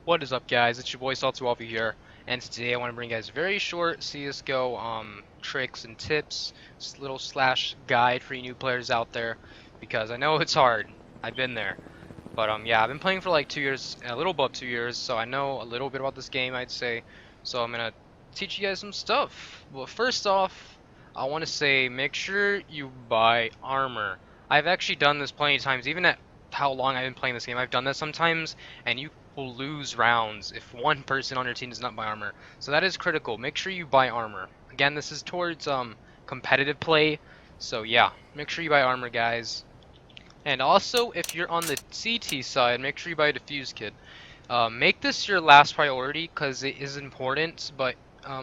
What is up, guys? It's your boy Salty here, and today I want to bring you guys a very short CS:GO tricks and tips, little slash guide for you new players out there, because I know it's hard. I've been there, but yeah, I've been playing for like 2 years, a little above 2 years, so I know a little bit about this game, I'd say. So I'm gonna teach you guys some stuff. Well, first off, I want to say make sure you buy armor. I've actually done this plenty of times, even at how long I've been playing this game. I've done that sometimes, and you will lose rounds if one person on your team does not buy armor. So that is critical. Make sure you buy armor. Again, this is towards competitive play. So yeah, make sure you buy armor, guys. And also, if you're on the CT side, make sure you buy a defuse kit. Make this your last priority because it is important, but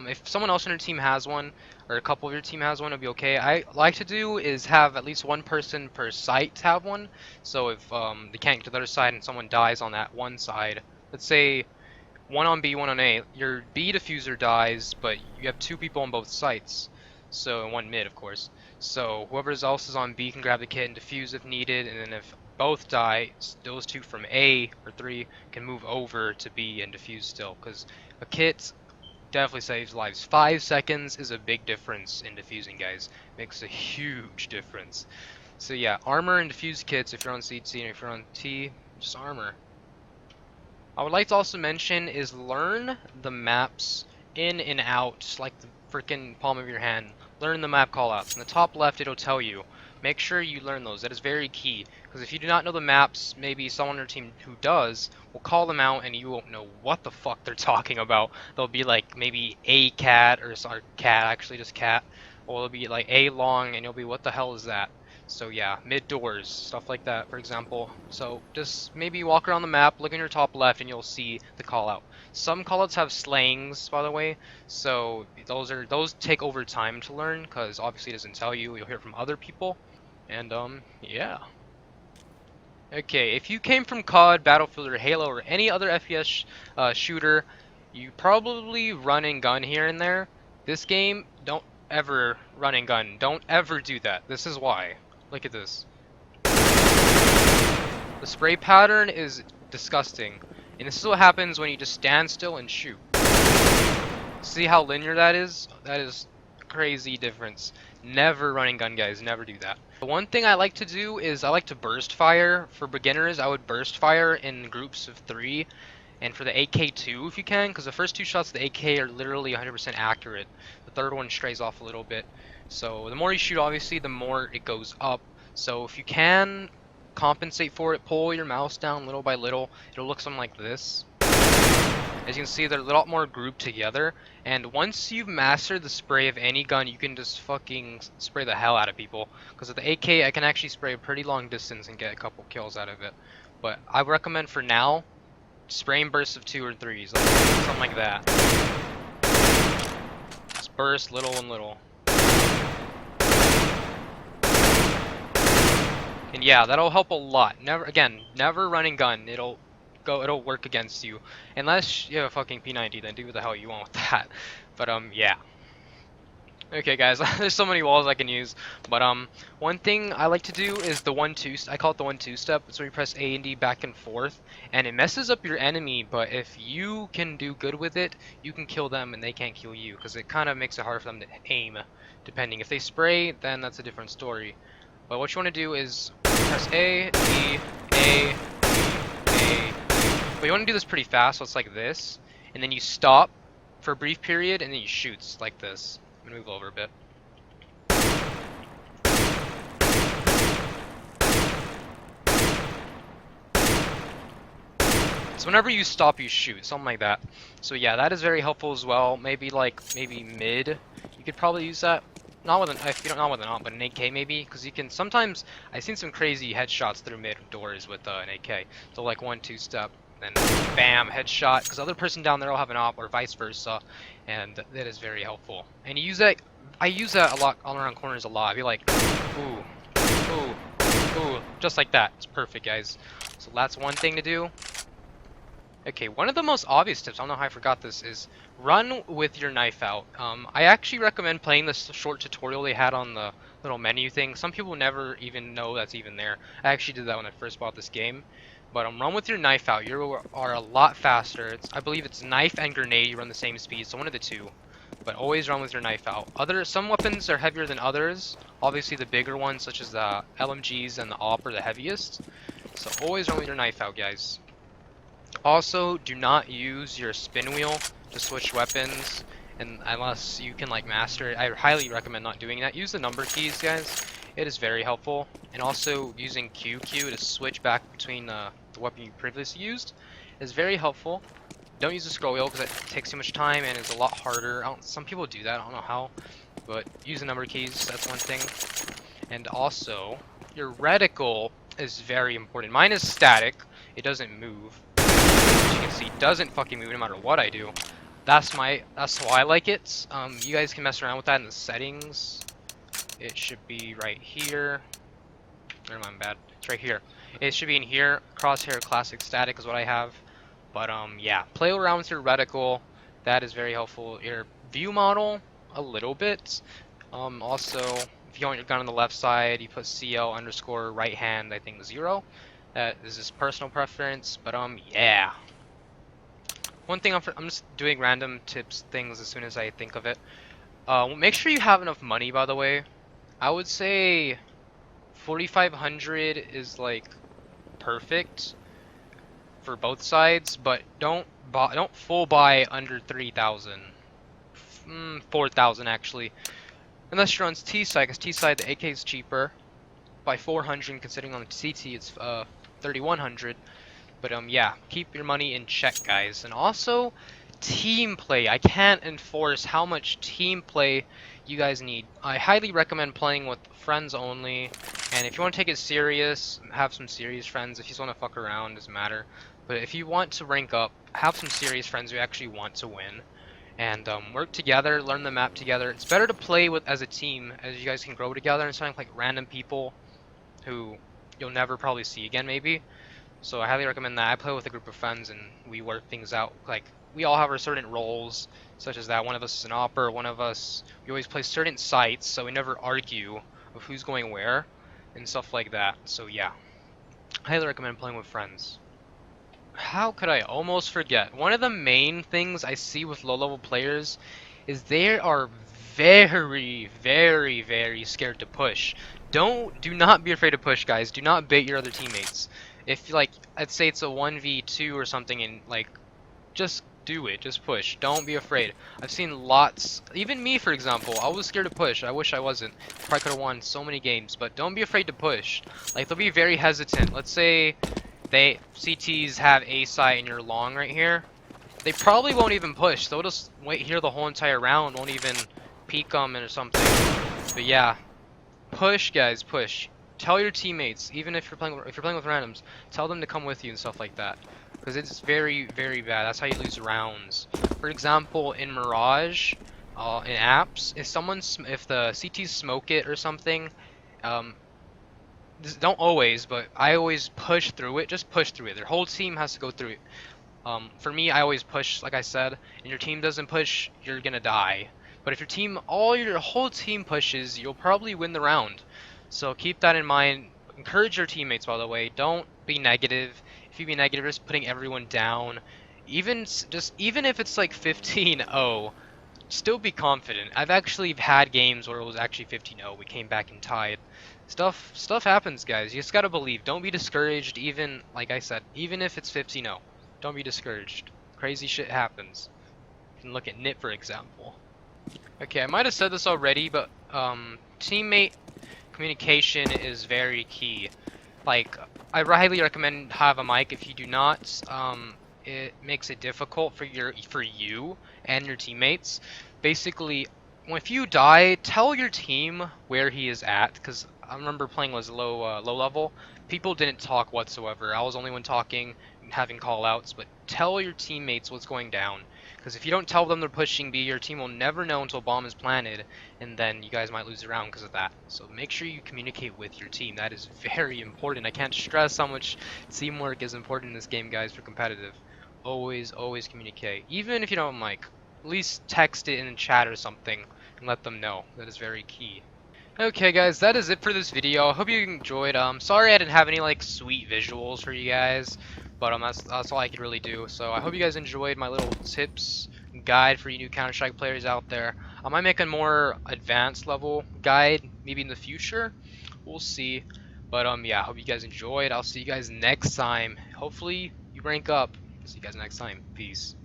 if someone else on your team has one, or a couple of your team has one, it'll be okay. I like to do is have at least one person per site have one, so if they can't get to the other side and someone dies on that one side, let's say one on B, one on A, your B diffuser dies, but you have two people on both sites, so and one mid, of course. So whoever else is on B can grab the kit and defuse if needed, and then if both die, those two from A or three can move over to B and defuse still, because a kit definitely saves lives. 5 seconds is a big difference in defusing, guys. Makes a huge difference. So yeah, armor and defuse kits if you're on CT, and if you're on T, just armor. I would like to also mention is learn the maps in and out like the freaking palm of your hand. Learn the map callouts. In the top left it'll tell you. Make sure you learn those. That is very key. Because if you do not know the maps, maybe someone on your team who does will call them out and you won't know what the fuck they're talking about. They'll be like maybe a cat or sorry, cat, actually just cat. Or it'll be like a long and you'll be what the hell is that? So yeah, mid doors, stuff like that, for example. So just maybe walk around the map, look in your top left, and you'll see the callout. Some callouts have slangs, by the way, so those take over time to learn, because obviously it doesn't tell you. You'll hear from other people, and yeah. Okay, if you came from COD, Battlefield, or Halo, or any other FPS shooter, you probably run and gun here and there. This game, don't ever run and gun. Don't ever do that. This is why. Look at this. The spray pattern is disgusting. And this is what happens when you just stand still and shoot. See how linear that is? That is a crazy difference. Never run and gun, guys. Never do that. The one thing I like to do is I like to burst fire. For beginners, I would burst fire in groups of 3. And for the AK-2 if you can, because the first 2 shots of the AK are literally 100% accurate. The third one strays off a little bit. So the more you shoot, obviously, the more it goes up. So if you can compensate for it, pull your mouse down little by little. It'll look something like this. As you can see, they're a lot more grouped together. And once you've mastered the spray of any gun, you can just fucking spray the hell out of people. Because with the AK, I can actually spray a pretty long distance and get a couple kills out of it. But I recommend for now, spraying bursts of 2 or 3s, like something like that. Just burst little and little. And yeah, that'll help a lot. Never run and gun. It'll work against you. Unless you have a fucking P90, then do what the hell you want with that. But yeah. Okay, guys, there's so many walls I can use, but one thing I like to do is the 1-2. I call it the 1-2 step. It's where you press A and D back and forth, and it messes up your enemy. But if you can do good with it, you can kill them, and they can't kill you, because it kind of makes it hard for them to aim. Depending, if they spray, then that's a different story. But what you want to do is press A, D, A, D, A. But you want to do this pretty fast, so it's like this, and then you stop for a brief period, and then you shoot like this. I'm gonna move over a bit. So whenever you stop, you shoot, something like that. So yeah, that is very helpful as well. Maybe mid. You could probably use that. Not with an if you don't not with an AWP, but an AK maybe, because you can sometimes. I've seen some crazy headshots through mid doors with an AK. So like 1-2 step, then bam, headshot. Because the other person down there will have an AWP, or vice versa, and that is very helpful. And you use that. I use that a lot all around corners a lot. I'd be like, ooh, ooh, ooh, just like that. It's perfect, guys. So that's one thing to do. Okay, one of the most obvious tips, I don't know how I forgot this, is run with your knife out. I actually recommend playing this short tutorial they had on the little menu thing. Some people never even know that's even there. I actually did that when I first bought this game. But run with your knife out. You are a lot faster. I believe it's knife and grenade. You run the same speed, so one of the two. But always run with your knife out. Some weapons are heavier than others. Obviously, the bigger ones, such as the LMGs and the AWP, are the heaviest. So always run with your knife out, guys. Also, do not use your spin wheel to switch weapons, and unless you can like master it. I highly recommend not doing that. Use the number keys, guys. It is very helpful. And also using QQ to switch back between the weapon you previously used is very helpful. Don't use the scroll wheel because it takes too much time and is a lot harder. Some people do that, I don't know how, but use the number keys, that's one thing. And also, your reticle is very important. Mine is static, it doesn't move. As you can see, it doesn't fucking move no matter what I do. That's why I like it. You guys can mess around with that in the settings. It should be right here. Never mind, bad. It's right here. It should be in here. Crosshair classic static is what I have. But yeah, play around with your reticle. That is very helpful. Your view model, a little bit. Also, if you want your gun on the left side, you put CL underscore right hand, I think 0. That is just personal preference. But yeah. One thing I'm just doing random tips things as soon as I think of it. Make sure you have enough money, by the way. I would say 4,500 is like perfect for both sides, but don't full buy under 3,000. 4,000 actually. Unless you're on T side, because T side the AK is cheaper by 400, considering on the CT it's 3,100. But yeah, keep your money in check, guys. And also, team play. I can't enforce how much team play you guys need. I highly recommend playing with friends only. And if you want to take it serious, have some serious friends. If you just want to fuck around, doesn't matter. But if you want to rank up, have some serious friends who actually want to win. And work together, learn the map together. It's better to play with as a team, as you guys can grow together instead of like random people who you'll never probably see again, maybe. So I highly recommend that. I play with a group of friends and we work things out. Like, we all have our certain roles, such as that one of us is an opper, one of us, we always play certain sites, so we never argue of who's going where, and stuff like that. So yeah, I highly recommend playing with friends. How could I almost forget? One of the main things I see with low-level players is they are very, very, very scared to push. Do not be afraid to push, guys. Do not bait your other teammates. If like, I'd say it's a 1v2 or something, and like, just do it. Just push. Don't be afraid. I've seen lots. Even me, for example, I was scared to push. I wish I wasn't. Probably could have won so many games. But don't be afraid to push. Like, they'll be very hesitant. Let's say CTs have A site and you're long right here. They probably won't even push. They'll just wait here the whole entire round. Won't even peek them or something. But yeah, push, guys. Push. Tell your teammates, even if you're playing with randoms, tell them to come with you and stuff like that, because it's very, very bad. That's how you lose rounds. For example, in Mirage, in apps, if the CTs smoke it or something, don't always, but I always push through it. Just push through it. Their whole team has to go through it. For me, I always push, like I said, and your team doesn't push, you're gonna die. But if your whole team pushes, you'll probably win the round. So keep that in mind. Encourage your teammates, by the way. Don't be negative. If you be negative, just putting everyone down. Even if it's like 15-0, still be confident. I've actually had games where it was actually 15-0. We came back and tied. Stuff happens, guys. You just gotta believe. Don't be discouraged. Even like I said, even if it's 15-0, don't be discouraged. Crazy shit happens. You can look at Nit, for example. Okay, I might have said this already, but teammate communication is very key. Like, I highly recommend have a mic. If you do not, it makes it difficult for you and your teammates. Basically, if you die, tell your team where he is at, because I remember playing was low level. People didn't talk whatsoever. I was the only one talking, having call outs, but tell your teammates what's going down. Because if you don't tell them they're pushing B, your team will never know until bomb is planted, and then you guys might lose the round because of that. So make sure you communicate with your team. That is very important. I can't stress how much teamwork is important in this game, guys, for competitive. Always, always communicate. Even if you don't have a mic, at least text it in chat or something and let them know. That is very key. Okay guys, that is it for this video. I hope you enjoyed. Sorry I didn't have any like sweet visuals for you guys, but that's all I could really do. So I hope you guys enjoyed my little tips guide for you new Counter-Strike players out there. I might make a more advanced level guide maybe in the future. We'll see. But yeah, I hope you guys enjoyed. I'll see you guys next time. Hopefully you rank up. See you guys next time. Peace.